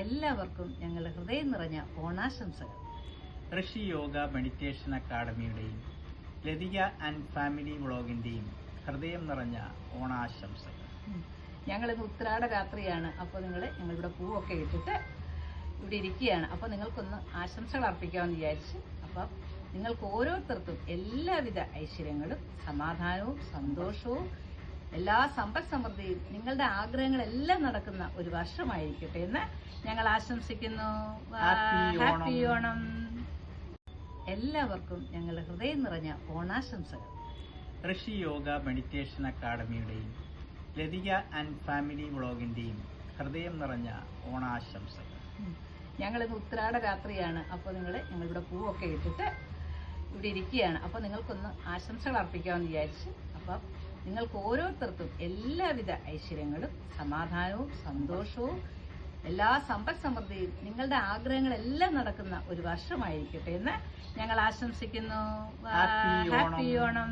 എല്ലാവർക്കും ഞങ്ങളുടെ ഹൃദയം നിറഞ്ഞ ഓണാശംസകൾ. ഋഷി യോഗ മെഡിറ്റേഷൻ അക്കാഡമിയുടെയും ലതിക ആൻഡ് ഫാമിലി വ്ളോഗിന്റെയും ഹൃദയം നിറഞ്ഞ ഓണാശംസകൾ. ഞങ്ങളിന്ന് ഉത്രാട രാത്രിയാണ്. അപ്പോൾ ഞങ്ങളിവിടെ പൂവൊക്കെ ഇട്ടിട്ട് ഇവിടെ ഇരിക്കുകയാണ്. അപ്പോൾ നിങ്ങൾക്കൊന്ന് ആശംസകൾ അർപ്പിക്കാമെന്ന് വിചാരിച്ച്. അപ്പം നിങ്ങൾക്ക് ഓരോരുത്തർക്കും എല്ലാവിധ ഐശ്വര്യങ്ങളും സമാധാനവും സന്തോഷവും എല്ലാ സമ്പദ് സമൃദ്ധിയും നിങ്ങളുടെ ആഗ്രഹങ്ങളെല്ലാം നടക്കുന്ന ഒരു വർഷമായിരിക്കട്ടെ എന്ന് ഞങ്ങൾ ആശംസിക്കുന്നു. ഹാപ്പി ഓണം. എല്ലാവർക്കും ഞങ്ങളുടെ ഹൃദയം നിറഞ്ഞ ഓണാശംസകൾ. ഋഷി യോഗ മെഡിറ്റേഷൻ അക്കാഡമിയുടെയും ലതിക ആൻഡ് ഫാമിലി വ്ളോഗിന്റെയും ഹൃദയം നിറഞ്ഞ ഓണാശംസകൾ. ഞങ്ങളിന്ന് ഉത്രാട രാത്രിയാണ്. അപ്പോൾ ഞങ്ങളിവിടെ പൂവൊക്കെ ഇട്ടിട്ട് ഇവിടെ ഇരിക്കുകയാണ്. അപ്പോൾ നിങ്ങൾക്കൊന്ന് ആശംസകൾ അർപ്പിക്കാമെന്ന് വിചാരിച്ച്. അപ്പം നിങ്ങൾക്ക് ഓരോരുത്തർക്കും എല്ലാവിധ ഐശ്വര്യങ്ങളും സമാധാനവും സന്തോഷവും എല്ലാ സമ്പദ് സമൃദ്ധിയും നിങ്ങളുടെ ആഗ്രഹങ്ങളെല്ലാം നടക്കുന്ന ഒരു വർഷമായിരിക്കട്ടെ എന്ന് ഞങ്ങൾ ആശംസിക്കുന്നു. ഹാപ്പി ഓണം.